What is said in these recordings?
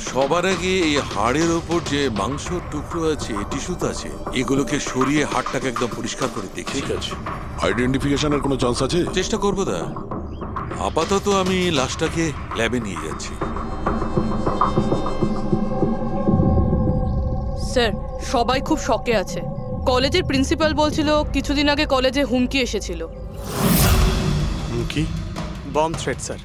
সবার আগে এই হাড়ের ওপর যে মাংসর টুকরো আছে, টিস্যুত আছে, এগুলোকে সরিয়ে হাড়টাকে একদম পরিষ্কার করে দেখি। ঠিক আছে। আইডেন্টিফিকেশনের কোনো চান্স আছে? চেষ্টা করবো দা। আপাতত আমি লাশটাকে ল্যাবে নিয়ে যাচ্ছি। স্যার, সবাই খুব শকে আছে। কলেজের প্রিন্সিপাল বলছিল কিছুদিন আগে কলেজে হুমকি এসেছিল। কি? Bomb threat sir.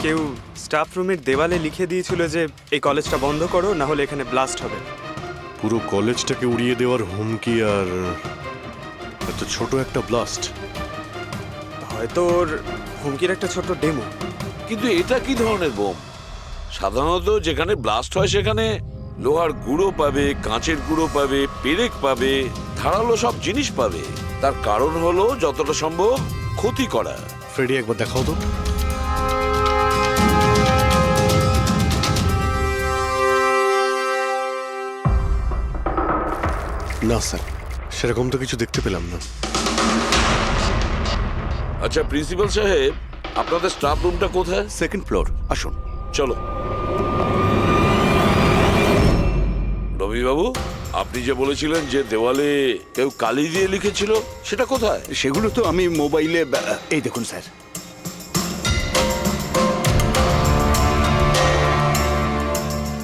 কেউ স্টাফ রুমের দেওয়ালে লিখে দিয়েছিল যে এই কলেজটা বন্ধ করো, না হলে এখানে ব্লাস্ট হবে। পুরো কলেজটাকে উড়িয়ে দেওয়ার হুমকি, আর এত ছোট একটা ব্লাস্ট। হয়তো ওর হুমকির একটা ছোট ডেমো। কিন্তু এটা কি ধরনের বোম? সাধারণত যেখানে ব্লাস্ট হয় সেখানে লোহার গুঁড়ো পাবে, কাঁচের গুঁড়ো পাবে, পেরেক পাবে, ধারালো সব জিনিস পাবে। তার কারণ হলো যতটা সম্ভব ক্ষতি করা। ফ্রেডি, একবার দেখাও তো। না স্যার, সেরকম তো কিছু দেখতে পেলাম না। আচ্ছা প্রিন্সিপাল সাহেব, আপনাদের স্টাফ রুমটা কোথায়? সেকেন্ড ফ্লোর, আসুন। চলো। রবিবাবু, আপনি যে বলেছিলেন যে দেওয়ালে কেউ কালি দিয়ে লিখেছিল, সেটা কোথায়? সেগুলো তো আমি মোবাইলে, এই দেখুন স্যার।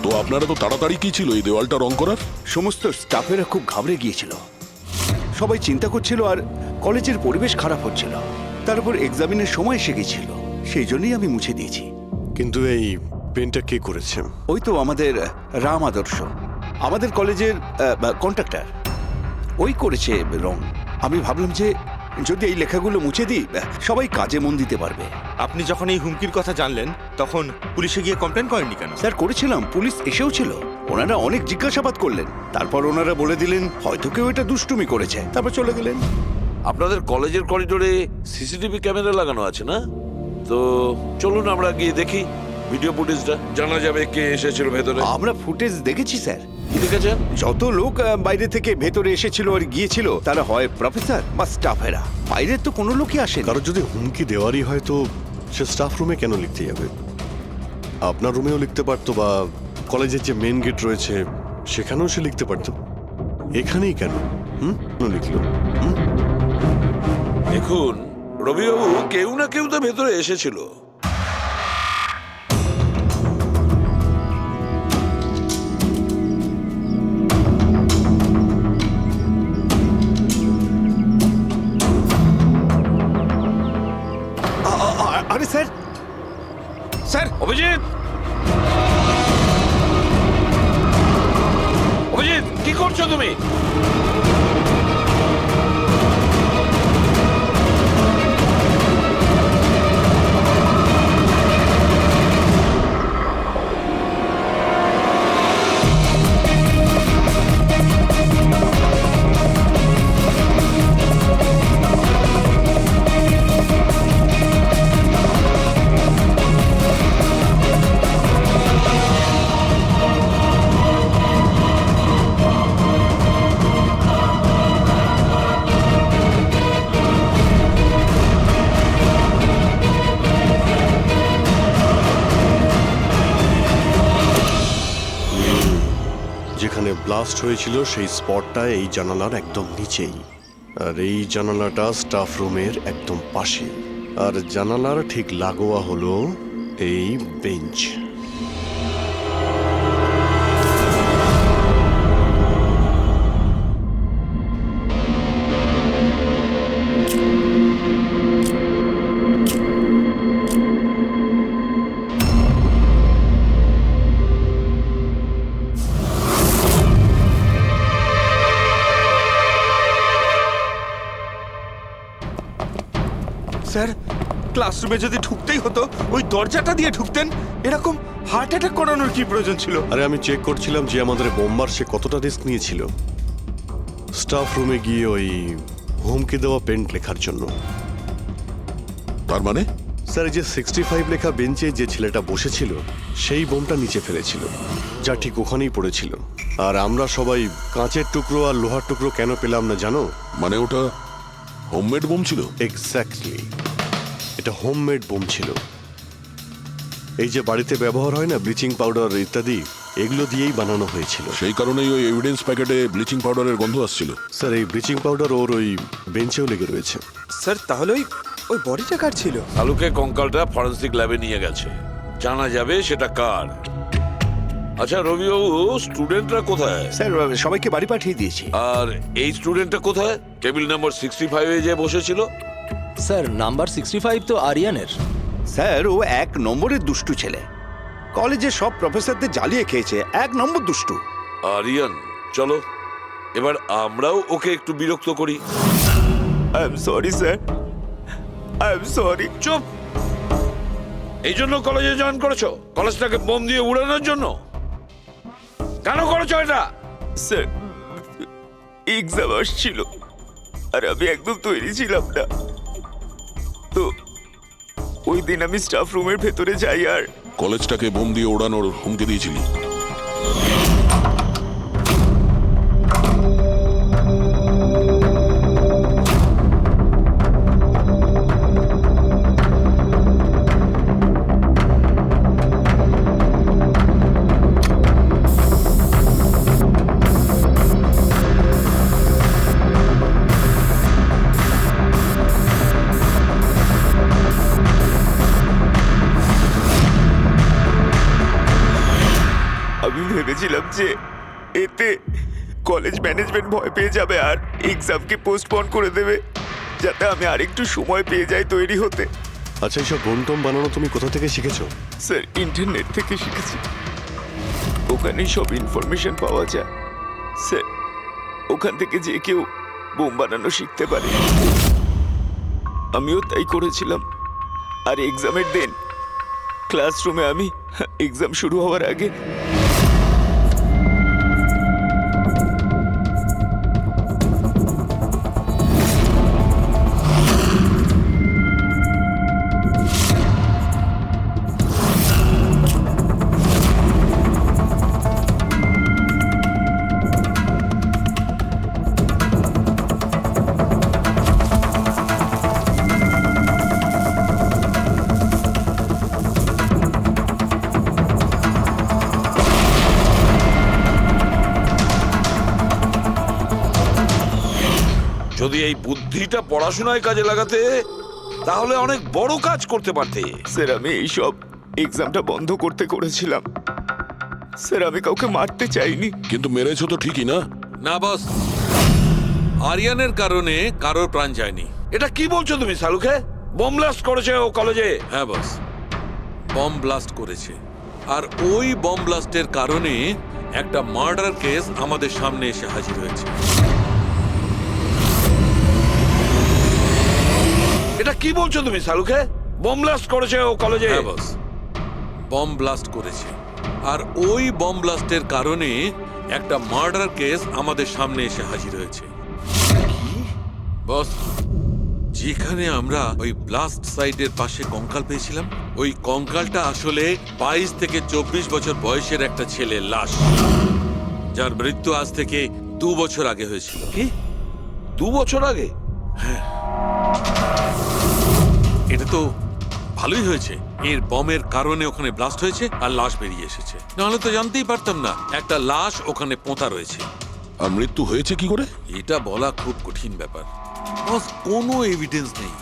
তো আপনারা তো তাড়াতাড়ি কি ছিল এই দেওয়ালটা রং করার? সমস্ত স্টাফেরা খুব ঘাবড়ে গিয়েছিল, সবাই চিন্তা করছিল, আর কলেজের পরিবেশ খারাপ হচ্ছিল। তার উপর এক্সামিনের সময় এসে গেছিল, সেই জন্যই আমি মুছে দিয়েছি। কিন্তু এই পেনটা কে করেছে? ওই তো আমাদের রাম আদর্শ, আমাদের কলেজের কন্ট্রাক্টর, ওই করেছে রং। আমি ভাবলাম যে যদি এই লেখাগুলো মুছে দিই, সবাই কাজে মন দিতে পারবে। আপনি যখন এই হুমকির কথা জানলেন তখন পুলিশে গিয়ে কমপ্লেন করেননি কেন? স্যার, করেছিলাম, পুলিশ এসেও ছিল। ওনারা অনেক জিজ্ঞাসাবাদ করলেন, তারপর ওনারা বলে দিলেন হয়তো কেউ এটা দুষ্টুমি করেছে, তারপর চলে গেলেন। আপনাদের কলেজের করিডোরে সিসিটিভি ক্যামেরা লাগানো আছে না? তো চলুন আমরা গিয়ে দেখি ভিডিও ফুটেজটা, জানা যাবে কে এসেছিল ভেতরে। আমরা ফুটেজ দেখেছি স্যার। কি দেখেছেন? যত লোক বাইরে থেকে ভেতরে এসেছিল আর গিয়েছিল, তারা হয় প্রফেসর বা স্টাফেরা, বাইরের তো কোনো লোকই আসেনি। কারো যদি হুমকি দেওয়ারই হয় তো সে স্টাফ রুমে কেন লিখতে যাবে? আপনার রুমেও লিখতে পারতো, বা কলেজের যে মেন গেট রয়েছে সেখানেও সে লিখতে পারতো। এখানেই কেন লিখলো? দেখুন রবিবাবু, কেউ না কেউ তো ভেতরে এসেছিল। আরে স্যার, স্যার, অভিজিৎ, অভিজিৎ, কি করছো তুমি? যেখানে ব্লাস্ট হয়েছিল সেই স্পটটা এই জানালার একদম নিচেই, আর এই জানালাটা স্টাফ রুমের একদম পাশে, আর জানালার ঠিক লাগোয়া হলো এই বেঞ্চ। স্যার, ক্লাসরুমে যদি ঢুকতেই হতো ওই দরজাটা দিয়ে ঢুকতেন। এরকম হার্ট অ্যাটাক করানোর কি প্রয়োজন ছিল? আরে আমি চেক করছিলাম যে আমাদের বোম্বার সে কতটা রিস্ক নিয়েছিল স্টাফ রুমে গিয়ে ওই হুমকি দেওয়া পেন্ট লেখার জন্য। তার মানে স্যার, এই যে 65 লেখা বেঞ্চে যে ছেলেটা বসেছিল সেই বোমটা নিচে ফেলেছিল, যা ঠিক ওখানেই পড়েছিল। আর আমরা সবাই কাঁচের টুকরো আর লোহার টুকরো কেন পেলাম না জানো? মানে ওটা হোমমেড বোম ছিল? এক্স্যাক্টলি, এটা হোমমেড বোম ছিল। এই যে বাড়িতে ব্যবহার হয় না ব্লিচিং পাউডার ইত্যাদি, এগুলো দিয়েই বানানো হয়েছিল। সেই কারণেই ওই এভিডেন্স প্যাকেটে ব্লিচিং পাউডারের গন্ধ আসছিল। স্যার এই ব্লিচিং পাউডার ওর ওই বেঞ্চেও লেগে রয়েছে। স্যার তাহলে ওই বডিটা কার ছিল? শালুকে কঙ্কালটা ফরেন্সিক ল্যাবে নিয়ে গেছে, জানা যাবে সেটা কার। আচ্ছা রবিবাবু, স্টুডেন্টরা কোথায়? স্যার সবাইকে বাড়ি পাঠিয়ে দিয়েছি। আর এই স্টুডেন্টটা কোথায়? টেবিল নাম্বার 65-এ যে বসেছিল। স্যার নাম্বার 65 তো আরিয়ানের। স্যার ও 1 নম্বরের দুষ্টু ছেলে, কলেজে সব প্রফেসরদের জ্বালিয়ে খেয়েছে, 1 নম্বর দুষ্টু। আরিয়ান, চলো এবার আমরাও ওকে একটু বিরক্ত করি। I am sorry sir, I am sorry. চুপ! এই জন্য কলেজে জয়েন করেছো? কলেজটাকে বোম দিয়ে উড়ানোর জন্য? কেন করেছো এটা? স্যার এক্সাম আসছিল আর আমি একদম তৈরি ছিলাম না, তো ওই দিন আমি স্টাফ রুমের ভেতরে যাই আর কলেজটাকে বোম দিয়ে ওড়ানোর হুমকি দিয়েছিলি। আমি ভেবেছিলাম যে এতে কলেজ ম্যানেজমেন্ট ভয় পেয়ে যাবে আর এক্সামকে পোস্টপোন করে দেবে, যাতে আমি আরেকটু সময় পেয়ে যাই তৈরি হতে। আচ্ছা এইসব বোম টোম বানানো তুমি কোথা থেকে শিখেছো? স্যার ইন্টারনেট থেকে শিখেছি, ওখানে সব ইনফরমেশন পাওয়া যায়। স্যার ওখান থেকে যে কেউ বোম বানানো শিখতে পারে, আমিও তাই করেছিলাম। আর এক্সামের দিন ক্লাসরুমে আমি এক্সাম শুরু হওয়ার আগে যদি এই বুদ্ধিটা পড়াশোনায় কাজে লাগাতে, তাহলে অনেক বড় কাজ করতে পারতে। স্যার আমি এইসব এক্সামটা বন্ধ করতে করেছিলাম। স্যার আমি কাউকে মারতে চাইনি। কিন্তু মেরেছো তো ঠিকই না? না বস, আরিয়ানের কারণে কারোর প্রাণ যায়নি। এটা কি বলছো তুমি শালুকে? বোম ব্লাস্ট করেছে ও কলেজে? হ্যাঁ বস, বম ব্লাস্ট করেছে। আর ওই বম ব্লাস্টের কারণে একটা মার্ডার কেস আমাদের সামনে এসে হাজির হয়েছে। এটা কি বলছো তুমি শালুকে? বোম ব্লাস্ট করেছে ও কলেজে? হ্যাঁ বস, বম ব্লাস্ট করেছে। আর ওই বম ব্লাস্টের কারণে একটা মার্ডার কেস আমাদের সামনে এসে হাজির হয়েছে। বস, যেখানে আমরা ওই ব্লাস্ট সাইটের পাশে কঙ্কাল পেয়েছিলাম, ওই কঙ্কালটা আসলে 22 থেকে 24 বছর বয়সের একটা ছেলের লাশ, যার মৃত্যু আজ থেকে 2 বছর আগে হয়েছিল। কি 2 বছর আগে? এটা তো ভালোই হয়েছে, এর বমের কারণে ওখানে ব্লাস্ট হয়েছে আর লাশ বেরিয়ে এসেছে। নাহলে তো জানতেই পারতাম না একটা লাশ ওখানে পোঁতা রয়েছে। আর মৃত্যু হয়েছে কি করে? এটা বলা খুব কঠিন ব্যাপার বস। কোনো এভিডেন্স নেই,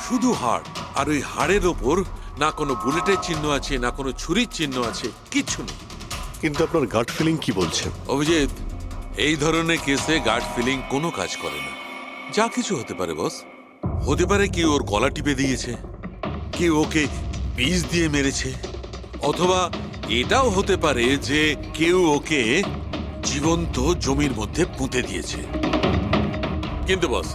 শুধু হাড়। আর ওই হাড়ের ওপর না কোনো বুলেটের চিহ্ন আছে, না কোনো ছুরির চিহ্ন আছে, কিচ্ছু নেই। কিন্তু আপনার গাট ফিলিং কি বলছে? অভিজিৎ, এই ধরনের কেসে গার্ড ফিলিং কোনো কাজ করে না। যা কিছু হতে পারে বস। হতে পারে কেউ ওর গলা টিপে দিয়েছে, কেউ ওকে বিষ দিয়ে মেরেছে, অথবা এটাও হতে পারে যে কেউ ওকে জীবন্ত জমির মধ্যে পুঁতে দিয়েছে। কিন্তু বস,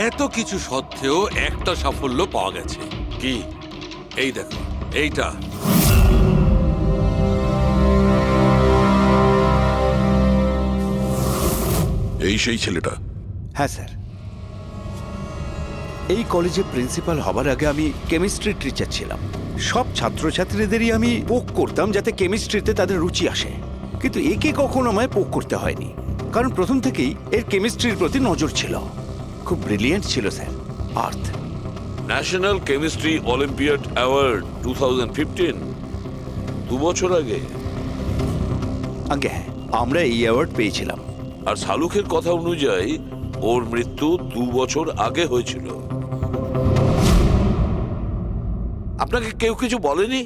এত কিছু সত্ত্বেও একটা সাফল্য পাওয়া গেছে। কি? এই দেখো, এইটা। এই সেই ছেলেটা? হ্যাঁ স্যার, এই কলেজে প্রিন্সিপাল হবার আগে আমি কেমিস্ট্রি টিচার ছিলাম। সব ছাত্রছাত্রীদেরই আমি পোক করতাম যাতে কেমিস্ট্রিতে তাদের রুচি আসে, কিন্তু একে কখনো আমায় পোক করতে হয়নি, কারণ প্রথম থেকেই এর কেমিস্ট্রির প্রতি নজর ছিল। খুব ব্রিলিয়েন্ট ছিল স্যার। আর্থ ন্যাশনাল কেমিস্ট্রি অলিম্পিয়াড অ্যাওয়ার্ড 2015, 2 বছর আগে। আগে হ্যাঁ, আমরা এই অ্যাওয়ার্ড পেয়েছিলাম। আর শালুকের কথা অনুযায়ী ওর মৃত্যু 2 বছর আগে হয়েছিল। আপনাকে কেউ কিছু বলেনি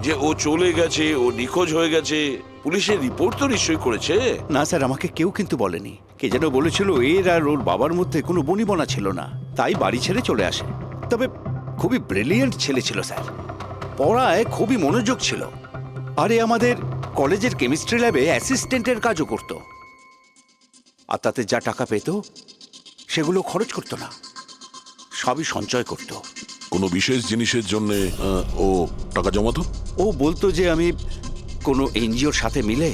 যে ও চলে গেছে, ও নিখোঁজ হয়ে গেছে? পুলিশের রিপোর্ট তো নিশ্চয়ই করেছে। না স্যার, আমাকে কেউ কিন্তু বলেনি। কে যেন বলেছিল এর আর ওর বাবার মধ্যে কোনো বনিবনা ছিল না, তাই বাড়ি ছেড়ে চলে আসে। তবে খুবই ব্রিলিয়েন্ট ছেলে ছিল স্যার, পড়ায় খুবই মনোযোগ ছিল। আরে আমাদের কলেজের কেমিস্ট্রি ল্যাবে অ্যাসিস্ট্যান্টের কাজও করত। আর তাতে যা টাকা পেত সেগুলো খরচ করতো না, সবই সঞ্চয় করত। কোনো বিশেষ জিনিসের জন্য ও টাকা জমাতো? ও বলতো যে আমি কোনো এনজিওর সাথে মিলে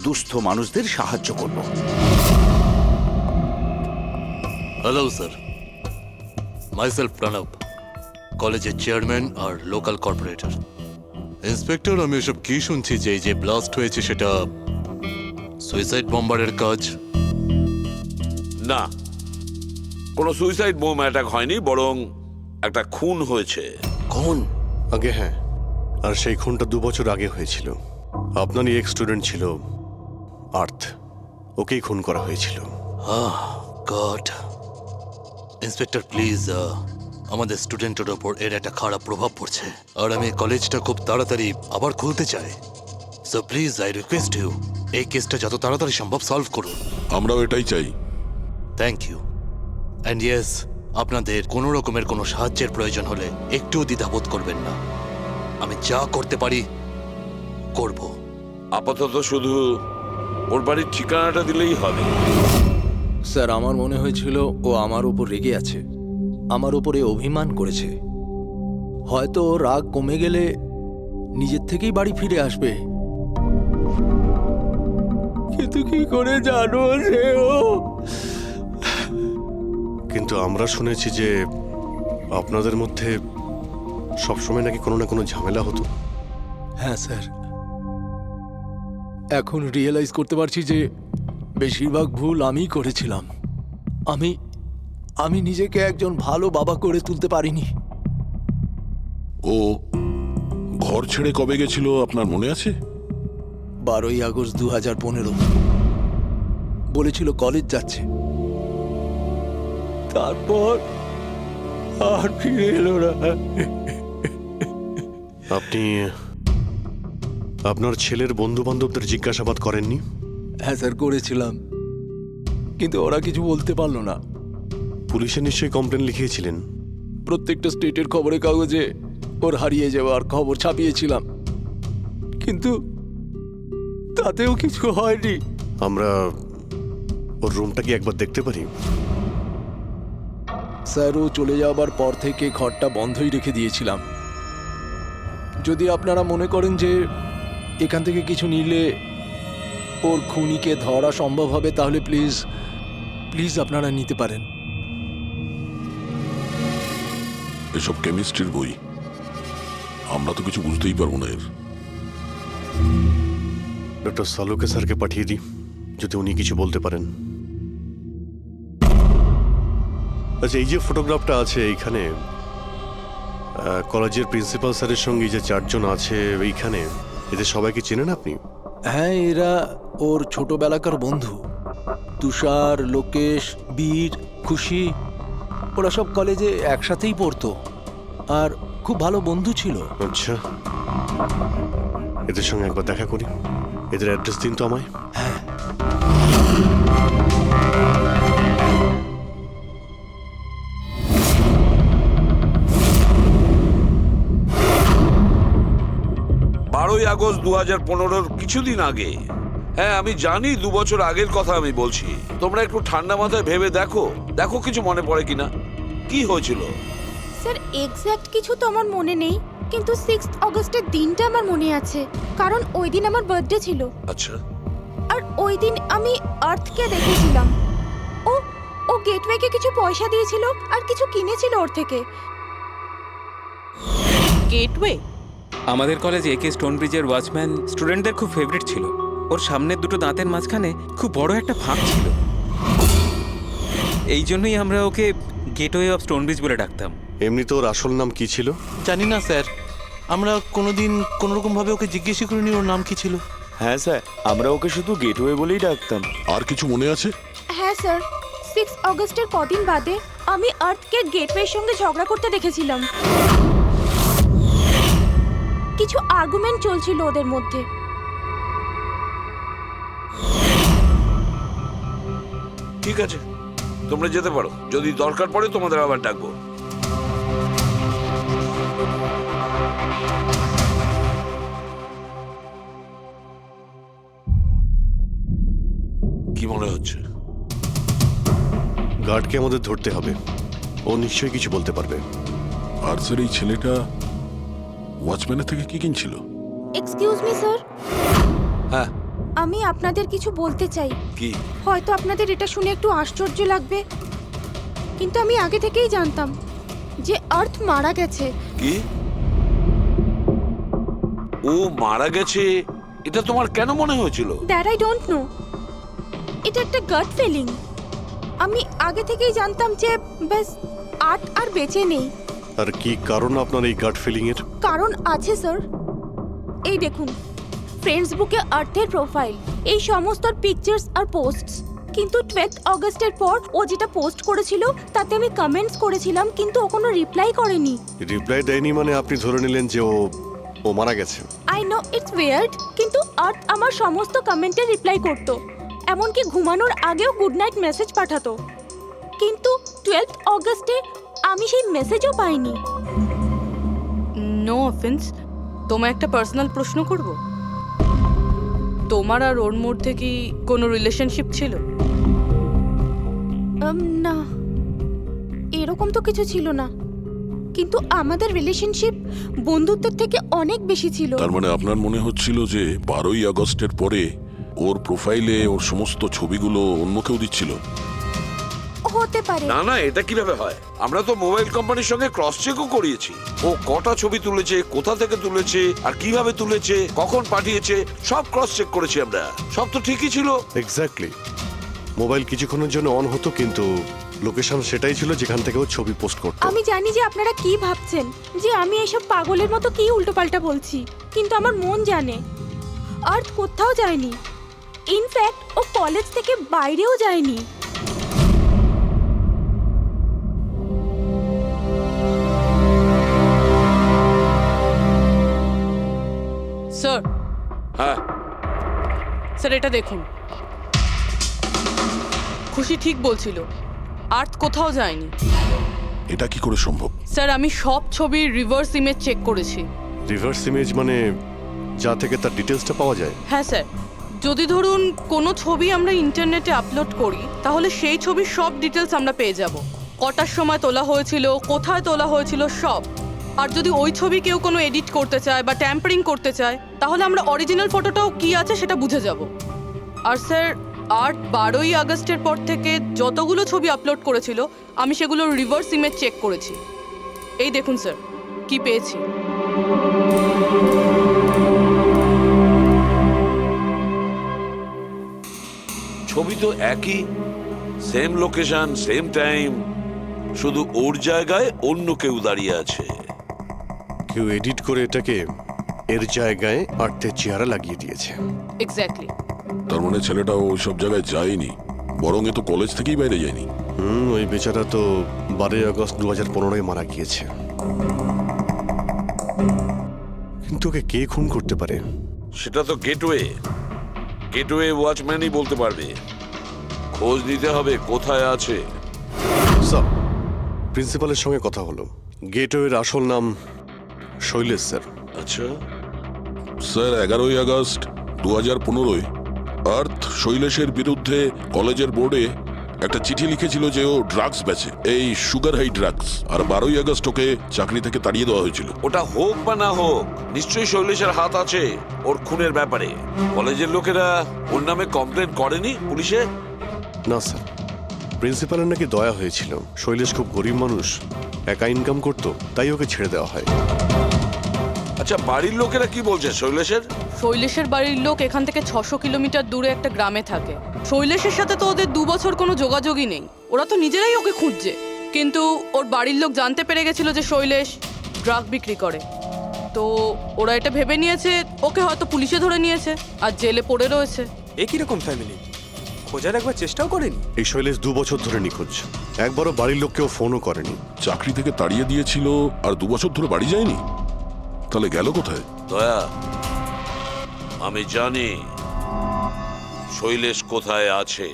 দুস্থ মানুষদের সাহায্য করব। হ্যালো স্যার, মাইসেলফ প্রণব, কলেজের চেয়ারম্যান আর লোকাল কর্পোরেটর। ইন্সপেক্টর, আমি এসব কি শুনছি যে এই যে ব্লাস্ট হয়েছে সেটা সুইসাইড বম্বারের কাজ? না, কোনো সুইসাইড বোম অ্যাটাক হয়নি, বরং একটা খুন হয়েছে। কোন? আগে হ্যাঁ, আর সেই খুনটা 2 বছর আগে হয়েছিল। আপনারই এক স্টুডেন্ট ছিল আর্থ, ওকেই খুন করা হয়েছিল। গড। ইন্সপেক্টর প্লিজ, আমাদের স্টুডেন্টের ওপর এর একটা খারাপ প্রভাব পড়ছে, আর আমি কলেজটা খুব তাড়াতাড়ি আবার খুলতে চাই। So please I request you, এই কেসটা যত তাড়াতাড়ি সম্ভব সলভ করুন। আমরাও এটাই চাই। Thank you. অ্যান্ড ইয়েস, আপনাদের কোনো রকমের কোনো সাহায্যের প্রয়োজন হলে একটুও দ্বিধাবোধ করবেন না, আমি যা করতে পারি করব। আপাতত শুধু ওর বাড়ির ঠিকানাটা দিলেই হবে। স্যার, আমার মনে হয়েছিল ও আমার উপর রেগে আছে, আমার উপরে অভিমান করেছে। হয়তো ওর রাগ কমে গেলে নিজের থেকেই বাড়ি ফিরে আসবে। কিন্তু কি করে জানো যে ও? কিন্তু আমরা শুনেছি যে আপনাদের মধ্যে সবসময় নাকি কোনো না কোনো ঝামেলা হতো। হ্যাঁ স্যার, এখন রিয়েলাইজ করতে পারছি যে বেশিরভাগ ভুল আমিই করেছিলাম। আমি নিজেকে একজন ভালো বাবা করে তুলতে পারিনি। ও ঘর ছেড়ে কবে গেছিল আপনার মনে আছে? 12ই আগস্ট 2015 বলেছিল কলেজ যাচ্ছে, তারপর আর ফিরে এলো না। আপনি আপনার ছেলের বন্ধু বান্ধবদের জিজ্ঞাসাবাদ করেননি? হ্যাঁ স্যার, করেছিলাম, কিন্তু ওরা কিছু বলতে পারলো না। পুলিশে নিশ্চয়ই কমপ্লেন লিখিয়েছিলেন? প্রত্যেকটা স্টেটের খবরের কাগজে ওর হারিয়ে যাওয়ার খবর ছাপিয়েছিলাম, কিন্তু তাতেও কিছু হয়নি। আমরা ওর রুমটা কি একবার দেখতে পারি? স্যার, ও চলে যাওয়ার পর থেকে ঘরটা বন্ধই রেখে দিয়েছিলাম। যদি আপনারা মনে করেন যে এখান থেকে কিছু নিলে ওর খুনিকে ধরা সম্ভব হবে, তাহলে প্লিজ প্লিজ আপনারা নিতে পারেন। এসব কেমিস্ট্রির বই, আমরা তো কিছু বুঝতেই পারবো না এর। ডক্টর সালুকে স্যারকে পাঠিয়ে দিই, যদি উনি কিছু বলতে পারেন। আচ্ছা, এই যে ফটোগ্রাফটা আছে এইখানে, কলেজের প্রিন্সিপাল স্যারের সঙ্গে যে 4 জন আছে এইখানে, এদের সবাইকে চেনেন আপনি? হ্যাঁ, এরা ওর ছোটবেলাকার বন্ধু। তুষার, লোকেশ, বীর, খুশি, ওরা সব কলেজে একসাথেই পড়তো আর খুব ভালো বন্ধু ছিল। আচ্ছা, এদের সঙ্গে একবার দেখা করি। এদের অ্যাড্রেস দিন তো আমায়। হ্যাঁ, 12ই আগস্ট 2015 কিছুদিন আগে। হ্যাঁ, আমি জানি 2 বছর আগের কথা আমি বলছি। তোমরা একটু ঠান্ডা মাথায় ভেবে দেখো কিছু মনে পড়ে কিনা, কি হয়েছিল। স্যার, এক্স্যাক্ট কিছু তো আমার মনে নেই, কিন্তু 6 অগস্টের দিনটা আমার মনে আছে, কারণ ওই দিন আমার বার্থডে ছিল। আচ্ছা, আর ওই দিন আমি আর্থকে দেখেছিলাম। ও গেটওয়েকে কিছু পয়সা দিয়েছিল আর কিছু কিনেছিল ওর থেকে। গেটওয়ে? আমাদের কলেজে একে স্টোন ব্রিজের ওয়াচম্যান স্টুডেন্টদের খুব ফেভারিট ছিল। ওর সামনের দুটো দাঁতের মাঝখানে খুব বড় একটা ফাঁক ছিল, এই জন্যই আমরা ওকে গেটওয়ে অফ স্টোন ব্রিজ বলে ডাকতাম। এমনি তো ওর আসল নাম কি ছিল? জানি না স্যার, আমরা কোনোদিন কোনোরকম ভাবে ওকে জিজ্ঞেস করিনি ওর নাম কি ছিল। হ্যাঁ স্যার, আমরা ওকে শুধু গেটওয়ে বলেই ডাকতাম। আর কিছু মনে আছে? হ্যাঁ স্যার, 6 অগস্টের কদিন বাদে আমি আর্থকে গেটওয়ের সঙ্গে ঝগড়া করতে দেখেছিলাম। কিছু আর্গুমেন্ট চলছিল ওদের মধ্যে। ঠিক আছে, তোমরা যেতে পারো। যদি দরকার পড়ে তোমাদের আবার ডাকবো। কি মনে হচ্ছে? গার্ডকে আমাদের ধরতে হবে, ও নিশ্চয়ই কিছু বলতে পারবে। আর স্যার এই ছেলেটা ওয়াচম্যানের থেকে কি কিনছিল? এক্সকিউজ মি স্যার, হ্যাঁ, আমি আপনাদের কিছু বলতে চাই। কি? হয়তো আপনাদের এটা শুনে একটু আশ্চর্য লাগবে, কিন্তু আমি আগে থেকেই জানতাম যে আর্থ মারা গেছে। কি? ও মারা গেছে এটা তোমার কেন মনে হয়েছিল? দ্যাট আই ডোন্ট নো, এটা একটা গাট ফিলিং। আমি আগে থেকেই জানতাম যে ব্যাস আর্থ আর বেঁচে নেই। আর কি কারণ আপনার এই গাট ফিলিং এর? কারণ আছে স্যার, এই দেখুন ফেসবুকে আর্থের প্রোফাইল, এই সমস্ত পিকচার্স আর পোস্টস। কিন্তু 12 অগস্টের পর ও যেটা পোস্ট করেছিল তাতে আমি কমেন্টস করেছিলাম, কিন্তু ও কোনো রিপ্লাই করেনি। রিপ্লাই দেয়নি মানে আপনি ধরে নিলেন যে ও মারা গেছে? আই নো ইটস ওয়ার্ড, কিন্তু আর্থ আমার সমস্ত কমেন্টে রিপ্লাই করত, এমনকি ঘুমানোর আগেও গুড নাইট মেসেজ পাঠাতো। কিন্তু 12 অগস্টে আমি সেই মেসেজও পাইনি। নো অফেন্স, তোমায় একটা পার্সোনাল প্রশ্ন করব? তোমার আর ওর মধ্যে কি কোনো রিলেশনশিপ ছিল? না, এরকম তো কিছু ছিল না, কিন্তু আমাদের রিলেশনশিপ বন্ধুত্বের থেকে অনেক বেশি ছিল। তার মানে আপনার মনে হচ্ছিল যে 12ই আগস্টের পরে ওর প্রোফাইলে ওর সমস্ত ছবিগুলো অন্য কেউ দিচ্ছিল? হতে পারে। না না, এটা কিভাবে হয়? আমরা তো মোবাইল কোম্পানির সঙ্গে ক্রস চেকও করিয়েছি। ও কটা ছবি তুলেছে, কোথা থেকে তুলেছে, আর কিভাবে তুলেছে, কখন পাঠিয়েছে, সব ক্রস চেক করেছি আমরা। সব তো ঠিকই ছিল। এক্স্যাক্টলি, মোবাইল কিছুক্ষণের জন্য অন হতো, কিন্তু লোকেশন সেটাই ছিল যেখান থেকে ও ছবি পোস্ট করতো। আমি জানি যে আপনারা কি ভাবছেন, যে আমি এসব পাগলের মতো কি উল্টোপাল্টা বলছি, কিন্তু আমার মন জানে আর্থ কোথাও যায়নি। ইনফ্যাক্ট ও কলেজ থেকে বাইরেও যায়নি। স্যার, হ্যাঁ স্যার এটা দেখুন, খুশি ঠিক বলছিল, আর্থ কোথাও যায়নি। এটা কি করে সম্ভব? স্যার আমি সব ছবির রিভার্স ইমেজ চেক করেছি। রিভার্স ইমেজ মানে যা থেকে তার ডিটেলসটা পাওয়া যায়? হ্যাঁ স্যার, যদি ধরুন কোনো ছবি আমরা ইন্টারনেটে আপলোড করি, তাহলে সেই ছবির সব ডিটেলস আমরা পেয়ে যাব। কটার সময় তোলা হয়েছিল, কোথায় তোলা হয়েছিল, সব। আর যদি ওই ছবি কেউ কোনো এডিট করতে চায় বা ট্যাম্পারিং করতে চায়, তাহলে আমরা অরিজিনাল ফটোটাও কি আছে সেটা বুঝে যাব। আর স্যার আর্ট 12ই আগস্টের পর থেকে যতগুলো ছবি আপলোড করেছিল, আমি সেগুলোর রিভার্স ইমেজ চেক করেছি। এই দেখুন স্যার কি পেয়েছি। ছবি তো একই, সেম লোকেশন, সেম টাইম, শুধু ওর জায়গায় অন্য কেউ দাঁড়িয়ে আছে। কেউ এডিট করে এটাকে এর জায়গায় আর্থের চেহারা লাগিয়ে দিয়েছে। এক্স্যাক্টলি। তার মানে ছেলেটা ওই সব জায়গায় যায়নি, বরং এ তো কলেজ থেকেই বাইরে যায়নি। ওই বেচারা তো 12ই আগস্ট 2015 মারা গিয়েছে। কিন্তু ওকে কে খুন করতে পারে? সেটা তো গেটওয়ে ওয়াচম্যানই বলতে পারবে। খোঁজ নিতে হবে কোথায় আছে। স্যার, প্রিন্সিপালের সঙ্গে কথা হলো, গেটওয়ের আসল নাম শৈলেশ স্যার। আচ্ছা স্যার 11ই আগস্ট 2015 আর্থ শৈলেশের বিরুদ্ধে কলেজের বোর্ডে একটা চিঠি লিখেছিল যে ও ড্রাগস বেচে, এই সুগার হাই ড্রাগস। আর 12ই আগস্ট ওকে চাকরি থেকে তাড়িয়ে দেওয়া হয়েছিল। ওটা হোক বা না হোক, নিশ্চয়ই শৈলেশের হাত আছে ওর খুনের ব্যাপারে। কলেজের লোকেরা ওর নামে কমপ্লেন করেনি পুলিশে? না স্যার, প্রিন্সিপালের নাকি দয়া হয়েছিল। শৈলেশ খুব গরিব মানুষ, একা ইনকাম করতো, তাই ওকে ছেড়ে দেওয়া হয়। আচ্ছা, বাড়ির লোকেরা কি বলছে শৈলেশের? শৈলেশের বাড়ির লোক এখান থেকে 600 কিলোমিটার দূরে একটা গ্রামে থাকে। শৈলেশের সাথে তো ওদের 2 বছর কোনো যোগাযোগই নেই, ওরা তো নিজেরাই ওকে খুঁজছে। কিন্তু ওর বাড়ির লোক জানতে পেরে গেছিল যে শৈলেশ ড্রাগ বিক্রি করে। তো ওরা এটা ভেবে নিয়েছে ওকে হয়তো পুলিশে ধরে নিয়েছে আর জেলে পড়ে রয়েছে। এ কিরকম ফ্যামিলি? খোঁজার একবার চেষ্টাও করেনি? এই শৈলেশ 2 বছর ধরে নিখোঁজ, একবারও বাড়ির লোককেও ফোনও করেনি। চাকরি থেকে তাড়িয়ে দিয়েছিল আর 2 বছর ধরে বাড়ি যায়নি, তাহলে গেল কোথায়? দয়া, আমি জানি শৈলেশ কোথায় আছে।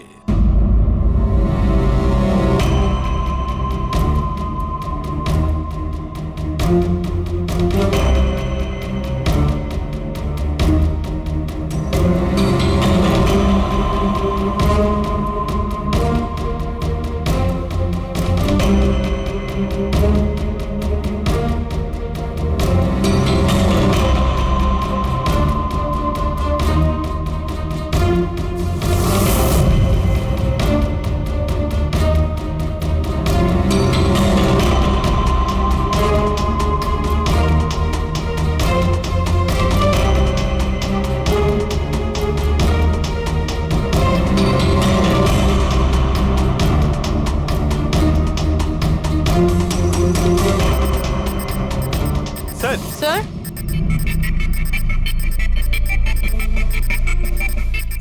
স্যার, স্যার,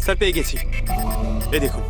স্যার পেয়ে গেছি। এই দেখুন।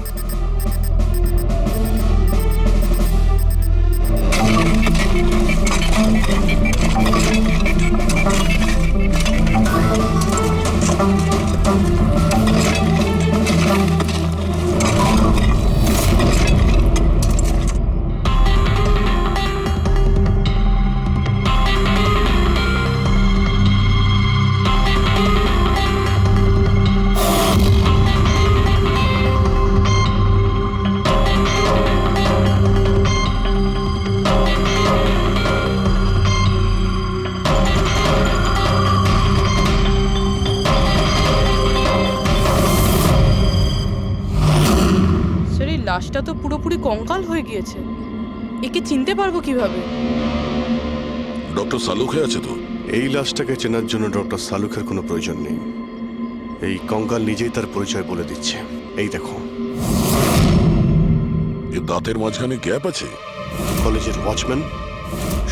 স্যার এই লাশটা তো পুরোপুরি কঙ্কাল হয়ে গিয়েছে, একে চিনতে পারবো কিভাবে? ডক্টর সালুখে আছে তো? এই লাশটাকে চেনার জন্য ডক্টর সালুখের কোনো প্রয়োজন নেই। এই কঙ্কাল নিজেই তার পরিচয় বলে দিচ্ছে। এই দেখো, এর দাঁতের মাঝখানে গ্যাপ আছে। কলেজের ওয়াচম্যান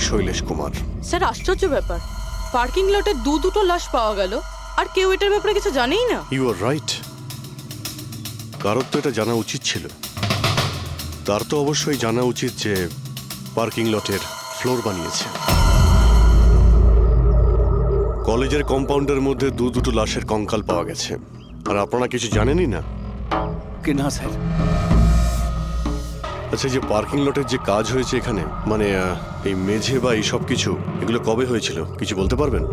শৈলেশ কুমার। স্যার আশ্চর্য ব্যাপার, পার্কিং লটে দুটো লাশ পাওয়া গেল আর কেউ এটার ব্যাপারে কিছু জানেই না। You are right. কারোর তো এটা জানা উচিত ছিল। তার তো অবশ্যই জানা উচিত যে পার্কিং লটের ফ্লোর বানিয়েছে। কলেজের কম্পাউন্ডের মধ্যে দুটো লাশের কঙ্কাল পাওয়া গেছে, আর আপনারা কিছু জানেনই না। কি না স্যার? আচ্ছা, যে পার্কিং লটের যে কাজ হয়েছে এখানে, মানে এই মেঝে বা এই সব কিছু, এগুলো কবে হয়েছিল কিছু বলতে পারবেন?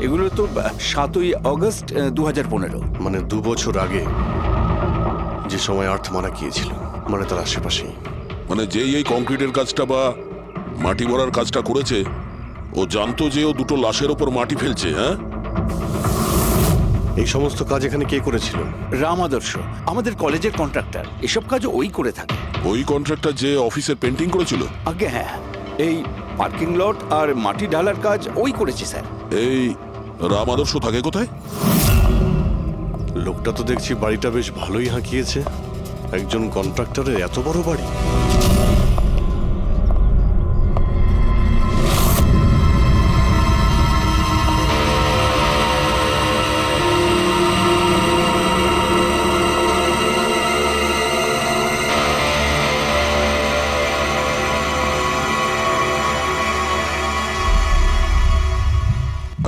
এগুলো তো 7ই অগস্ট 2015। মানে 2 বছর আগে, যে সময় আর্থ মারা গিয়েছিল, মানে তার আশেপাশেই। মানে যেই এই কংক্রিটের কাজটা বা মাটি ভরার কাজটা করেছে, ও জানতো যে ও 2 লাশের ওপর মাটি ফেলছে। হ্যাঁ, এই সমস্ত কাজ এখানে কে করেছিল? রাম আদর্শ, আমাদের কলেজের কন্ট্রাক্টর। এসব কাজও ওই করে থাকে। ওই কন্ট্রাক্টর যে অফিসের পেন্টিং করেছিল? আগে হ্যাঁ, এই পার্কিং লট আর মাটি ঢালার কাজ ওই করেছে স্যার। এই রাম আদর্শ থাকে কোথায়? লোকটা তো দেখছি বাড়িটা বেশ ভালোই হাঁকিয়েছে। একজন কন্ট্রাক্টরের এত বড় বাড়ি।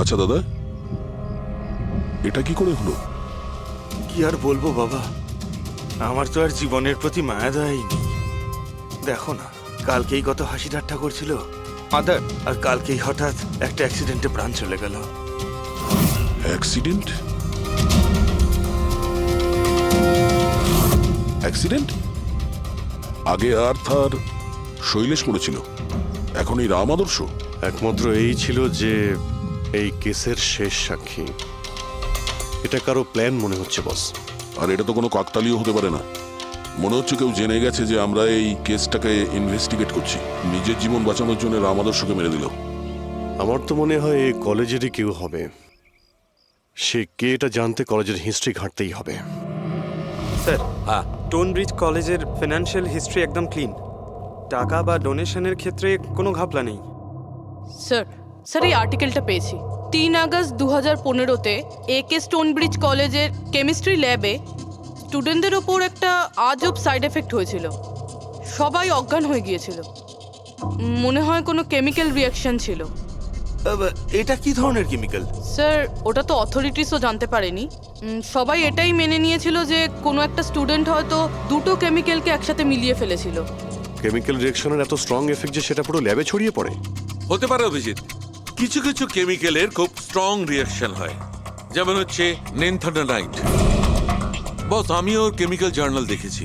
আচ্ছা দাদা, এটা কি করে হলো? কি আর বলবো বাবা, আমার তো আর জীবনের প্রতি মায়া দয়াই নেই। দেখো না, কালকেই কত হাসি ঠাট্টা করছিল ফাদার, আর কালকেই হঠাৎ একটা অ্যাক্সিডেন্টে প্রাণ চলে গেল। অ্যাক্সিডেন্ট? অ্যাক্সিডেন্ট? আগে আর্থ আর শৈলেশ করেছিল, এখন এই রাম আদর্শ। একমাত্র এই ছিল যে এই কেসের শেষ সাক্ষী। এটা কারো প্ল্যান মনে হচ্ছে বস। আর এটা তো কোনো কাকতালীয় হতে পারে না। মনে হচ্ছে কেউ জেনে গেছে যে আমরা এই কেসটাকে ইনভেস্টিগেট করছি, নিজের জীবন বাঁচানোর জন্য রাম আদর্শকে মেরে দিল। আমার তো মনে হয় এই কলেজেরই কেউ হবে। সে কে এটা জানতে কলেজের হিস্ট্রি ঘাঁটতেই হবে। স্যার, হ্যাঁ, স্টোনব্রিজ কলেজের ফিনান্সিয়াল হিস্ট্রি একদম ক্লিন। টাকা বা ডোনেশনের ক্ষেত্রে কোনো ঘাপলা নেই। স্যার স্যার এই আর্টিকেলটা পেয়েছি 3 আগস্ট 2015-তে একে স্টোনব্রিজ কলেজের কেমিস্ট্রি ল্যাবে স্টুডেন্টদের ওপর একটা আজব সাইড এফেক্ট হয়েছিল। সবাই অজ্ঞান হয়ে গিয়েছিল। মনে হয় কোনো কেমিক্যাল রিয়াকশন ছিল। এটা কি ধরনের কেমিক্যাল? স্যার ওটা তো অথরিটিসও জানতে পারেনি। সবাই এটাই মেনে নিয়েছিল যে কোনো একটা স্টুডেন্ট হয়তো দুটো কেমিক্যালকে একসাথে মিলিয়ে ফেলেছিল। কেমিক্যাল রিঅ্যাকশনের এত স্ট্রং এফেক্ট যে সেটা পুরো ল্যাবে ছড়িয়ে পড়ে। হতে পারে অভিজিৎ, কিছু কিছু কেমিক্যালের খুব স্ট্রং রিয়াকশন হয়, যেমন হচ্ছে নেনথানাইট। বস, আমি ওর কেমিক্যাল জার্নাল দেখেছি,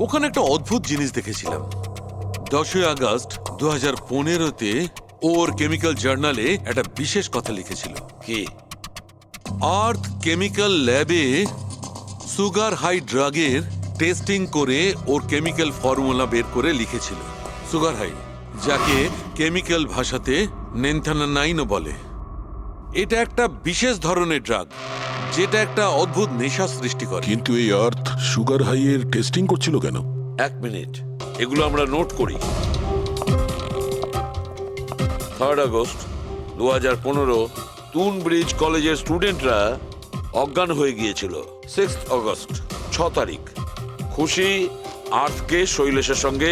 ওখানে একটা অদ্ভুত জিনিস দেখেছিলাম। 10 আগস্ট 2015-তে ওর কেমিক্যাল জার্নালে একটা বিশেষ কথা লিখেছিল। কি? আর্থ কেমিক্যাল ল্যাবে সুগার হাই ড্রাগের টেস্টিং করে ওর কেমিক্যাল ফর্মুলা বের করে লিখেছিল সুগার হাই, যাকে কেমিক্যাল ভাষাতে নেনথানাইনও বলে। এটা একটা বিশেষ ধরনের ড্রাগ যেটা একটা অদ্ভুত নেশা সৃষ্টি করে। কিন্তু এই আর্থ সুগার হাইয়ের টেস্টিং করছিল কেন? 1 মিনিট, এগুলো আমরা নোট করি। 3 আগস্ট 2015 স্টোনব্রিজ কলেজের স্টুডেন্টরা অজ্ঞান হয়ে গিয়েছিল। 6 আগস্ট 6 তারিখ খুশি আর্থকে শৈলেশের সঙ্গে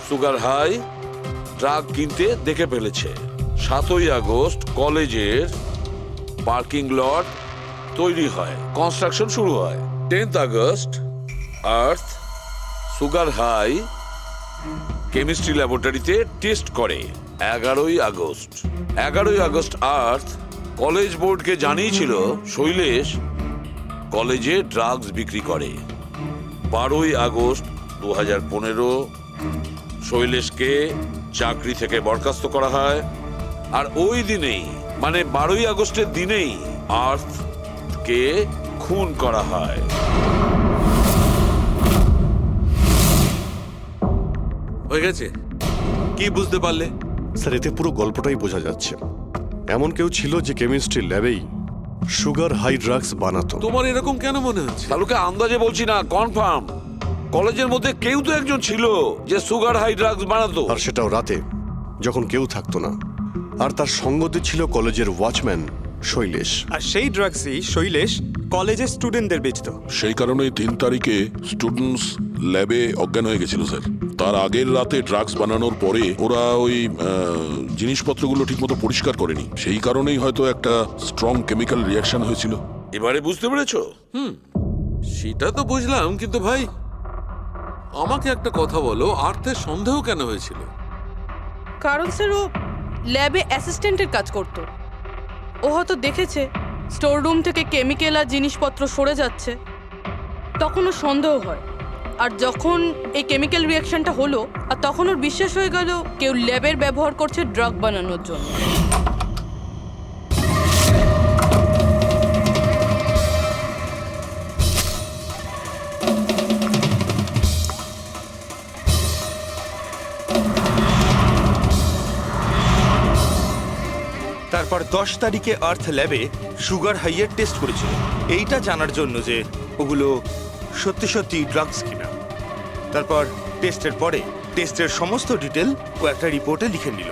সুগার হাই ড্রাগ কিনতে দেখে ফেলেছে। 7 আগস্ট কলেজের পার্কিং লট তৈরি হয়, কনস্ট্রাকশন শুরু হয়। 10 আগস্ট আর্থ সুগার হাই কেমিস্ট্রি ল্যাবরেটরিতে টেস্ট করে। 11 আগস্ট আর্থ কলেজ বোর্ডকে জানিয়েছিল শৈলেশ কলেজে ড্রাগস বিক্রি করে। 12 আগস্ট 2015 শৈলেশকে চাকরি থেকে বরখাস্ত করা হয়। আর ওই দিনেই, মানে 12 আগস্টের দিনেই আর্থকে খুন করা হয়। হয়ে গেছে? কি বুঝতে পারলে? স্যার এতে পুরো গল্পটাই বোঝা যাচ্ছে। এমন কেউ ছিল যে কেমিস্ট্রি ল্যাবেই সুগার হাই ড্রাগস বানাতো। তোমার এরকম কেন মনে হচ্ছে? তালুকে আন্দাজে বলছি না, কনফার্ম। কলেজের মধ্যে কেউ তো একজন ছিল যে সুগার হাই ড্রাগস বানাতো। আর সেটাও রাতে, যখন কেউ থাকতো না। আর তার সঙ্গতে ছিল কলেজের ওয়াচম্যান শৈলেশ। আর সেই ড্রাগসই শৈলেশ কলেজের স্টুডেন্টদের বেচতো। সেই কারণে 3 তারিখে স্টুডেন্টস ল্যাবে অজ্ঞান হয়ে গেছিল স্যার। তার আগের রাতে ড্রাগস বানানোর পরে ওরা ওই জিনিসপত্রগুলো ঠিকমতো পরিষ্কার করেনি, সেই কারণেই হয়তো একটা স্ট্রং কেমিক্যাল রিয়াকশন হয়েছিল। এবারে বুঝতে পেরেছো? সেটা তো বুঝলাম, কিন্তু ভাই আমাকে একটা কথা বলো, আর্থের সন্দেহ কেন হয়েছিল? কারণ স্যার ও ল্যাবে অ্যাসিস্ট্যান্টের কাজ করতো। ও হয়তো দেখেছে স্টোর রুম থেকে কেমিক্যাল আর জিনিসপত্র সরে যাচ্ছে, তখন ওর সন্দেহ হয়। আর যখন এই কেমিক্যাল রিয়াকশনটা হলো, আর তখন ওর বিশ্বাস হয়ে গেল কেউ ল্যাবের ব্যবহার করছে ড্রাগ বানানোর জন্য। তারপর 10 তারিখে আর্থ ল্যাবে সুগার হাইয়ের টেস্ট করেছিল, এইটা জানার জন্য যে ওগুলো সত্যি সত্যি ড্রাগস কিনা। তারপর টেস্টের পরে টেস্টের সমস্ত ডিটেল ও একটা রিপোর্টে লিখে নিল।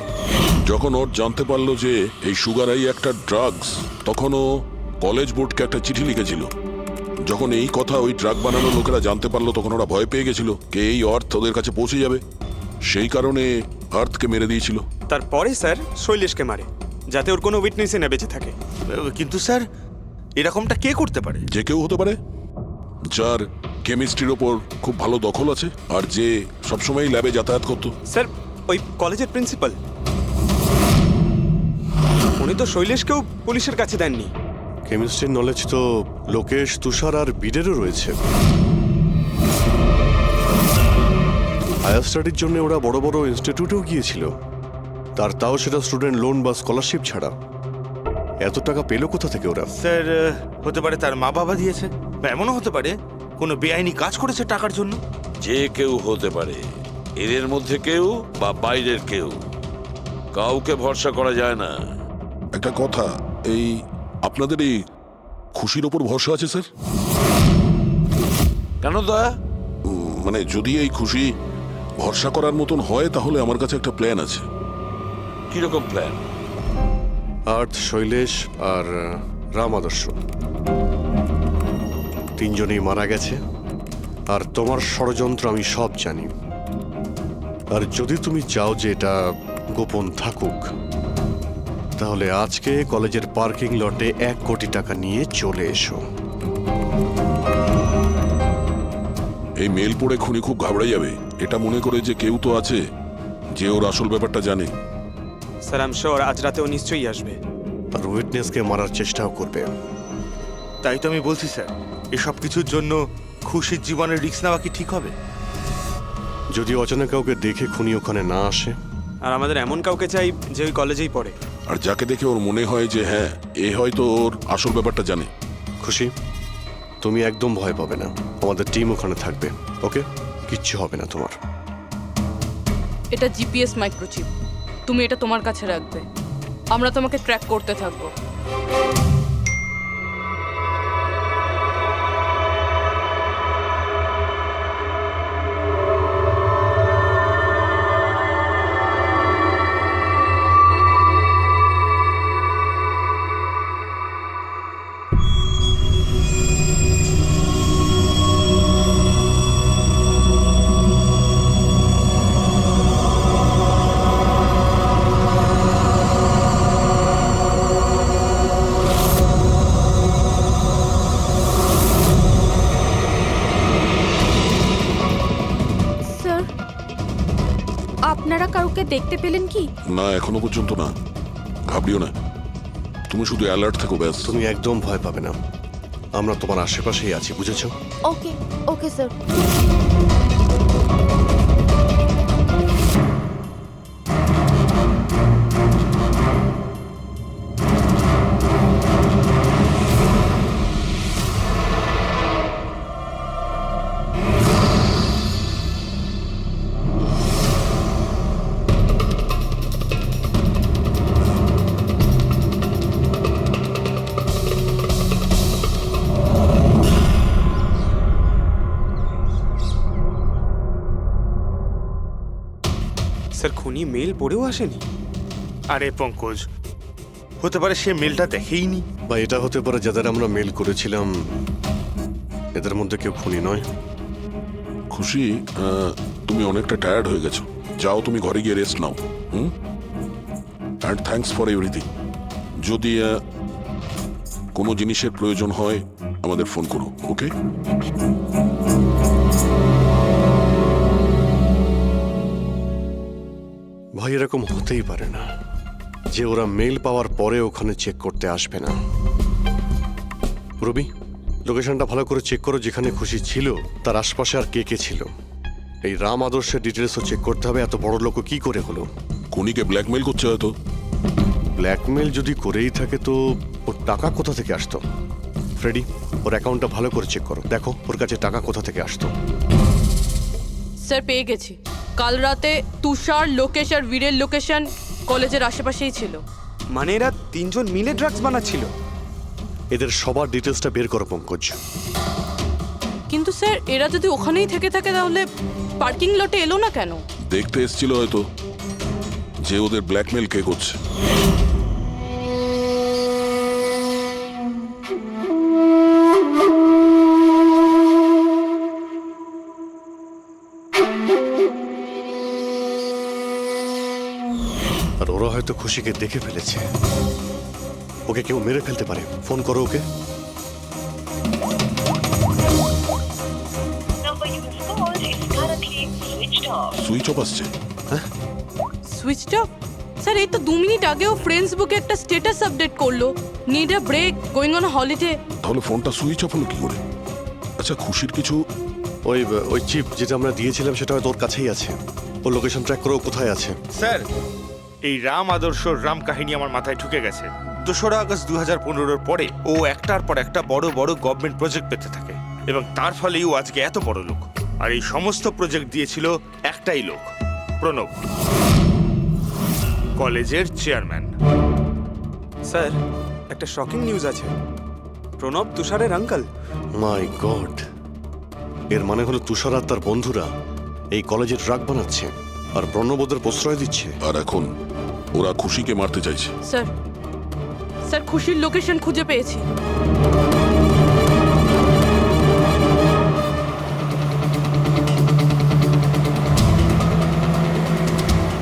যখন ওর জানতে পারলো যে এই সুগার হাই একটা ড্রাগস, তখন ও কলেজ বোর্ডকে একটা চিঠি লিখেছিল। যখন এই কথা ওই ড্রাগ বানানোর লোকেরা জানতে পারলো, তখন ওরা ভয় পেয়ে গেছিল কে এই আর্থ ওদের কাছে পৌঁছে যাবে, সেই কারণে আর্থকে মেরে দিয়েছিল। তারপরে স্যার শৈলেশকে মারে, যাতে ওর কোনো উইটনেসই না বেঁচে থাকে। কিন্তু স্যার এরকমটা কে করতে পারে? যে কেউ হতে পারে, যার কেমিস্ট্রির ওপর খুব ভালো দখল আছে আর যে সবসময় ল্যাবে যাতায়াত করতো। স্যার ওই কলেজের প্রিন্সিপাল, উনি তো শৈলেশকেও পুলিশের কাছে দেননি। কেমিস্ট্রির নলেজ তো লোকেশ, তুষার আর বীরেরও রয়েছে। হায়ার স্টাডির জন্য ওরা বড় বড় ইনস্টিটিউটেও গিয়েছিল, তাও সেটা স্টুডেন্ট লোন বা স্কলারশিপ ছাড়া। এত টাকা পেলো কোথা থেকে ওরা? স্যার হতে পারে তার মা বাবা দিয়েছে, বা এমনও হতে পারে কোনো বেআইনি কাজ করেছে টাকার জন্য। যে কেউ হতে পারে, এদের মধ্যে কেউ বা বাইরের কেউ, কাউকে ভরসা করা যায় না। একটা কথা, এই আপনাদের এই খুশির ওপর ভরসা আছে স্যার? কেন দয়া? মানে যদি এই খুশি ভরসা করার মতন হয়, তাহলে আমার কাছে একটা প্ল্যান আছে। কিরকম প্ল্যান? আর্থ, শৈলেশ আর রাম আদর্শ তিনজনেই মারা গেছে, আর তোমার ষড়যন্ত্র আমি সব জানি। আর যদি তুমি চাও যে এটা গোপন থাকুক, তাহলে আজকে কলেজের পার্কিং লটে 1 কোটি টাকা নিয়ে চলে এসো। এই মেল পড়ে খুনি খুব ঘাবড়ে যাবে, এটা মনে করে যে কেউ তো আছে যে ওর আসল ব্যাপারটা জানে। স্যার আই এম শিওর আজ রাতেও নিশ্চয়ই আসবে। আর উইটনেসকে মারার চেষ্টাও করবে। তাই তো আমি বলছি স্যার, এসব কিছুর জন্য খুশির জীবনের রিস্ক নেওয়া কি ঠিক হবে? যদি অচেনা কাউকে দেখে খুনি ওখানে না আসে। আর আমাদের এমন কাউকে চাই যে ওই কলেজেই পড়ে। আর যাকে দেখে ওর মনে হয় যে হ্যাঁ এ হয়তো ওর আসল ব্যাপারটা জানে। খুশি, তুমি একদম ভয় পাবে না, আমাদের টিম ওখানে থাকবে। ওকে, কিচ্ছু হবে না তোমার। এটা জিপিএস মাইক্রোচিপ, তুমি এটা তোমার কাছে রাখবে, আমরা তোমাকে ট্র্যাক করতে থাকবো। স্যার, আপনারা কাউকে দেখতে পেলেন কি? না, এখনো পর্যন্ত না। ঘাবড়িও না, তুমি শুধু অ্যালার্ট থাকো ব্যাস। তুমি একদম ভয় পাবে না, আমরা তোমার আশেপাশেই আছি, বুঝেছো? ওকে ওকে স্যার। স্যার খুনি মেল পড়েও আসেনি? আরে পঙ্কজ, হতে পারে সে মেলটা দেখেইনি। বা এটা হতে পারে যাদের আমরা মেল করেছিলাম এদের মধ্যে কেউ খুনি নয়। খুশি, তুমি অনেকটা টায়ার্ড হয়ে গেছো, যাও তুমি ঘরে গিয়ে rest now. And thanks for everything. যদি কোনো জিনিসের প্রয়োজন হয় আমাদের ফোন করো, ওকে? ভাই, এরকম হতেই পারে না যে ওরা মেল পাওয়ার পরে ওখানে চেক করতে আসবে না। রবি, লোকেশনটা ভালো করে চেক করো, যেখানে খুশি ছিল তার আশপাশে আর কে কে ছিল। এই রাম আদর্শের ডিটেলসও চেক করতে হবে, এত বড় লোক কি করে হলো। খুনিকে ব্ল্যাকমেল করছে হয়তো। ব্ল্যাকমেল যদি করেই থাকে তো ওর টাকা কোথা থেকে আসতো? ফ্রেডি, ওর অ্যাকাউন্টটা ভালো করে চেক করো, দেখো ওর কাছে টাকা কোথা থেকে আসতো। স্যার পেয়ে গেছি, কাল রাতে তুষার, লোকেশ আর বীরের লোকেশন কলেজের আশেপাশেই ছিল। মানে এরা তিনজন মিলে ড্রাগস বানাচ্ছিল? এদের সবার ডিটেলসটা বের করো পঙ্কজ। কিন্তু স্যার এরা যদি ওখানেই থেকে থাকে তাহলে পার্কিং লটে এলো না কেন? দেখতে এসেছিল হয়তো যে ওদের ব্ল্যাকমেল কে করছে। আর ওরা হয়তো খুশিকে দেখে ফেলেছে, ওকে কেউ মেরে ফেলতে পারে। ফোন করো ওকে। সুইচ অফ আসছে। Switched off? স্যার এই তো 2 মিনিট আগেও ফেসবুকে একটা স্ট্যাটাস আপডেট করলো, need a break, going on holiday. তাহলে ফোনটা সুইচ অফ হলো কি করে? আচ্ছা, খুশির কিছু ওই চিপ যেটা আমরা দিয়েছিলাম সেটা হয়তো ওর কাছেই আছে। ওর লোকেশন ট্র্যাক করো, কোথায় আছে। স্যার, এই রাম আদর্শ রাম কাহিনী আমার মাথায় ঢুকে গেছে। 2রা আগস্ট 2015-র পরে ও একটার পর একটা বড় বড় গভর্নমেন্ট প্রজেক্ট পেতে থাকে, এবং তার ফলেই ও আজকে এত বড় লোক। আর এই সমস্ত প্রজেক্ট দিয়েছিল একটাই লোক, প্রণব, কলেজের চেয়ারম্যান। স্যার একটা শকিং নিউজ আছে, প্রণব তুষারের আঙ্কেল। মাই গড, এর মানে হলো তুষার আর তার বন্ধুরা এই কলেজে ড্রাগ বানাচ্ছে আর প্রণব ওদের প্রশ্রয় দিচ্ছে। আর এখন ওরা খুশিকে মারতে চাইছে। স্যার স্যার খুশির লোকেশন খুঁজে পেয়েছি।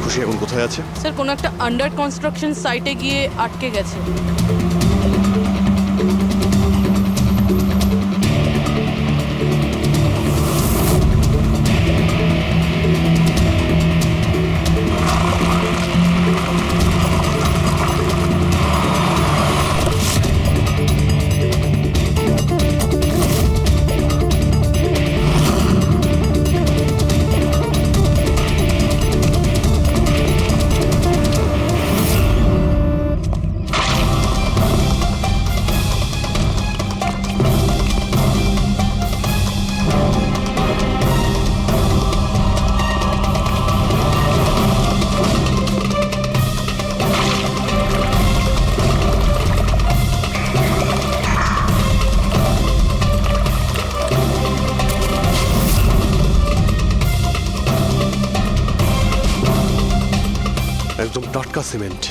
খুশি এখন কোথায় আছে? স্যার কোনো একটা আন্ডার কনস্ট্রাকশন সাইটে গিয়ে আটকে গেছে। একদম টাটকা সিমেন্ট।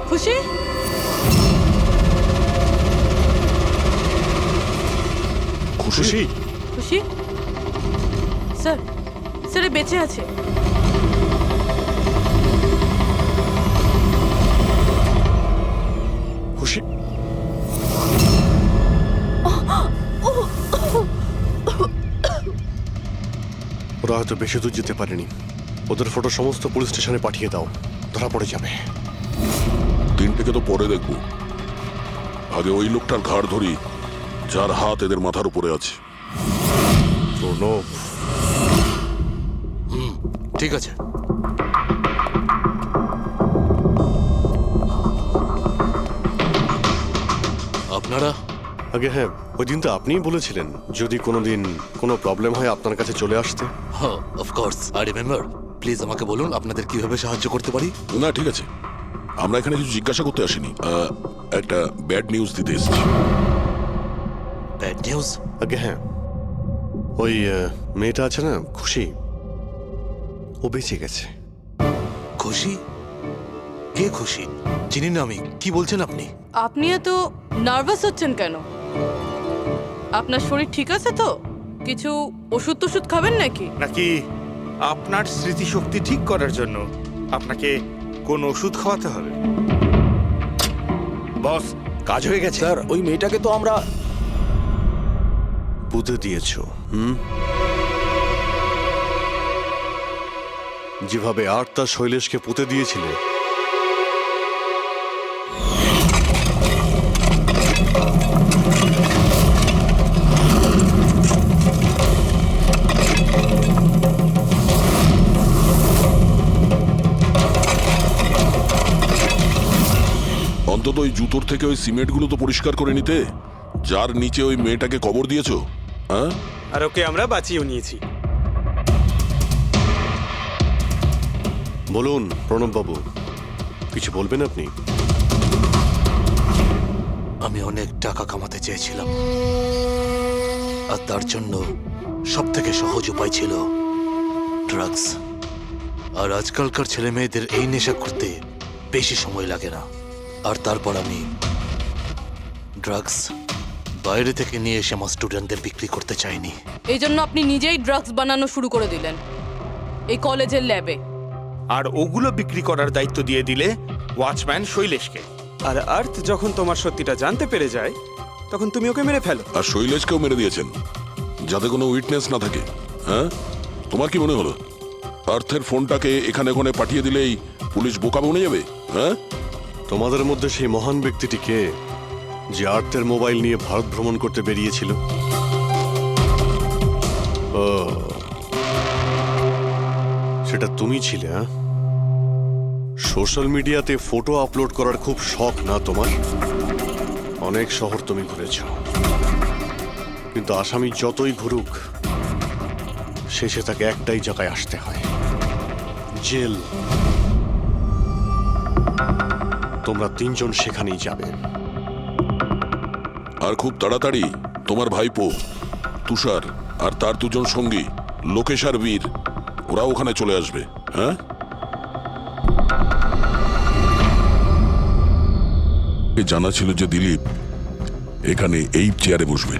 খুশি খুশি খুশি স্যার স্যার এ বেঁচে আছে। খুশি ওরা হয়তো বেশি দূর যেতে পারেনি। ওদের ফটো সমস্ত পুলিশ স্টেশনে পাঠিয়ে দাও, ধরা পড়ে যাবে। তিনটেকে তো পরে দেখবো, আগে ওই লোকটার ঘাড় ধরি যার হাত এদের মাথার উপরে আছে। প্রণব, ঠিক আছে। আপনারা আগে হ্যাঁ, ওই দিন তো আপনিই বলেছিলেন যদি কোনোদিন কোনো প্রবলেম হয় আপনার কাছে চলে আসতে। হ্যাঁ, অফকোর্স আই রিমেম্বার। প্লিজ আমাকে বলুন আপনাদের কিভাবে সাহায্য করতে পারি। না ঠিক আছে, আমরা এখানে কিছু জিজ্ঞাসা করতে আসিনি, একটা ব্যাড নিউজ দিতে এসেছি। Bad news? আগে হ্যাঁ, ওই মেয়েটা আছে না খুশি, ও বেঁচে গেছে। খুশি? কে খুশি? চিনি না আমি। কি বলছেন আপনি? আপনি এত নার্ভাস হচ্ছেন কেন? আপনার শরীর ঠিক আছে তো? কিছু ওষুধ টষুধ খাবেন নাকি? নাকি আপনার স্মৃতিশক্তি ঠিক করার জন্য আপনাকে কোন ওষুধ খাওয়াতে হবে? বস, কাজ হয়ে গেছে। স্যার ওই মেয়েটাকে তো আমরা পুঁতে দিয়েছো। যেভাবে আর্তা শৈলেশকে পুঁতে দিয়েছিলে, অন্তত ওই জুতোর থেকে ওই সিমেন্টগুলো তো পরিষ্কার করে নিতে, যার নিচে ওই মেয়েটাকে কবর দিয়েছো। হ্যাঁ, আর ওকে আমরা বাঁচিয়েও নিয়েছি। বলুন প্রণববাবু, কিছু বলবেন আপনি? আমি অনেক টাকা কামাতে চেয়েছিলাম, আর তার জন্য সব থেকে সহজ উপায় ছিল ড্রাগস। আর আজকালকার ছেলে মেয়েদের এই নেশা করতে বেশি সময় লাগে না। আর তারপর আমি ড্রাগস বাইরে থেকে নিয়ে এসে আমার স্টুডেন্টদের বিক্রি করতে চাইনি। এই জন্য আপনি নিজেই ড্রাগস বানানো শুরু করে দিলেন এই কলেজের ল্যাবে। আর ওগুলো বিক্রি করার দায়িত্ব দিয়ে দিলে ওয়াচম্যান শৈলেশকে। আর আর্থ যখন তোমার সত্যিটা জানতে পেরে যায় তখন তুমি ওকে মেরে ফেলো। আর শৈলেশকেও মেরে দিয়েছেন যাতে কোনো উইটনেস না থাকে। হ্যাঁ, তোমার কি মনে হলো আর্থের ফোনটাকে এখানে ওখানে পাঠিয়ে দিলেই পুলিশ বোকা বনে যাবে? হ্যাঁ, তোমাদের মধ্যে সেই মহান ব্যক্তিটি কে যে আর্থের মোবাইল নিয়ে ভারত ভ্রমণ করতে বেরিয়েছিল? ও, সেটা তুমি ছিলে? হ্যাঁ, সোশ্যাল মিডিয়াতে ফটো আপলোড করার খুব শখ না তোমার? অনেক শহর তুমি ঘুরেছ, কিন্তু আসামি যতই ঘুরুক শেষে তাকে একটাই জায়গায় আসতে হয়, জেল। তোমরা তিনজন সেখানেই যাবে। আর খুব তাড়াতাড়ি তোমার ভাইপো তুষার আর তার দুজন সঙ্গী লোকেশ আর বীর ওরা ওখানে চলে আসবে। হ্যাঁ, জানা ছিল যে দিলীপ এখানে এই চেয়ারে বসবে।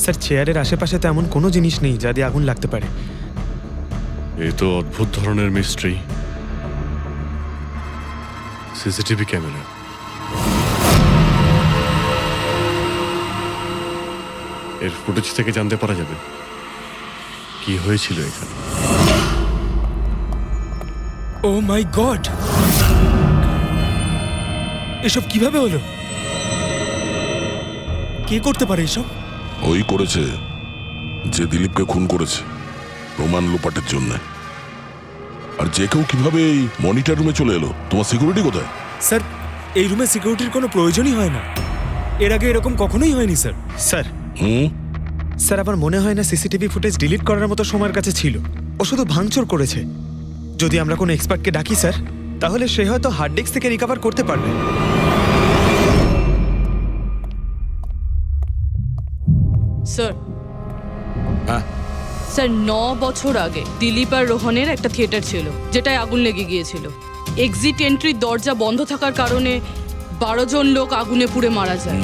স্যার চেয়ারের আশেপাশে তো এমন কোনো জিনিস নেই যা দিয়ে আগুন লাগতে পারে। এ তো অদ্ভুত ধরনের মিস্ট্রি। সিসিটিভি ক্যামেরা, এর ফুটেজ থেকে জানতে পারা যাবে কি হয়েছিল এখানে। ও মাই গড, এসব কিভাবে হলো? কে করতে পারে এসব? ওই করেছে যে দিলীপকে খুন করেছে প্রমাণ লোপাটের জন্য। আর যে কেউ কিভাবে এই মনিটর রুমে চলে এলো? তোমার সিকিউরিটি কোথায়? স্যার, এই রুমে সিকিউরিটির কোনো প্রয়োজনই হয় না। এর আগে এরকম কখনোই হয়নি স্যার। স্যার হুম, স্যার আমার মনে হয় না সিসিটিভি ফুটেজ ডিলিট করার মতো সময়ের কাছে ছিল। ও শুধু ভাঙচুর করেছে। যদি আমরা কোনো এক্সপার্টকে ডাকি স্যার, তাহলে সে হয়তো হার্ড ডিস্ক থেকে রিকভার করতে পারবে। স্যার, স্যার 9 বছর আগে দিলীপ আর রোহনের একটা থিয়েটার ছিল যেটায় আগুন লেগে গিয়েছিল। এক্সিট এন্ট্রির দরজা বন্ধ থাকার কারণে 12 জন লোক আগুনে পুড়ে মারা যায়।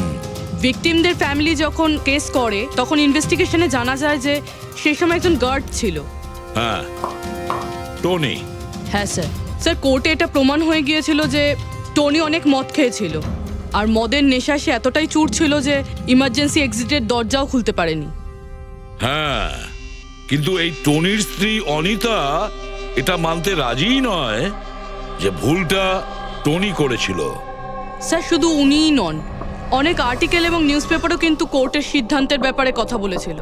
ভিকটিমদের ফ্যামিলি যখন কেস করে তখন ইনভেস্টিগেশনে জানা যায় যে সেই সময় একজন গার্ড ছিল। হ্যাঁ, টনি। হ্যাঁ স্যার। স্যার, কোর্টে এটা প্রমাণ হয়ে গিয়েছিল যে টনি অনেক মদ খেয়েছিল আর মদের নেশায় সে এতটাই চুর ছিল যে ইমার্জেন্সি এক্সিটের দরজাও খুলতে পারেনি। হ্যাঁ, কিন্তু এই টনির স্ত্রী অনিতা এটা মানতে রাজিই নয় যে ভুলটা টনি করেছিল। স্যার, শুধু উনিই নন, অনেক আর্টিকেল এবং নিউজ পেপারও কিন্তু কোর্টের সিদ্ধান্তের ব্যাপারে কথা বলেছিল।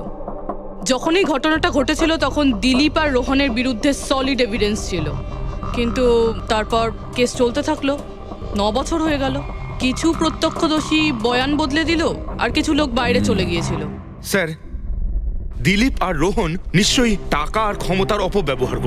যখন এই ঘটনাটা ঘটেছিল তখন দিলীপ আর রোহনের বিরুদ্ধে সলিড এভিডেন্স ছিল, কিন্তু তারপর কেস চলতে থাকলো। 9 বছর হয়ে গেল। কিছু প্রত্যক্ষদর্শী বয়ান বদলে দিল আর কিছু লোক বাইরে চলে গিয়েছিল। স্যার, দিলীপ আর রোহন নিশ্চয়ই টাকা আর ক্ষমতার অপব্যবহার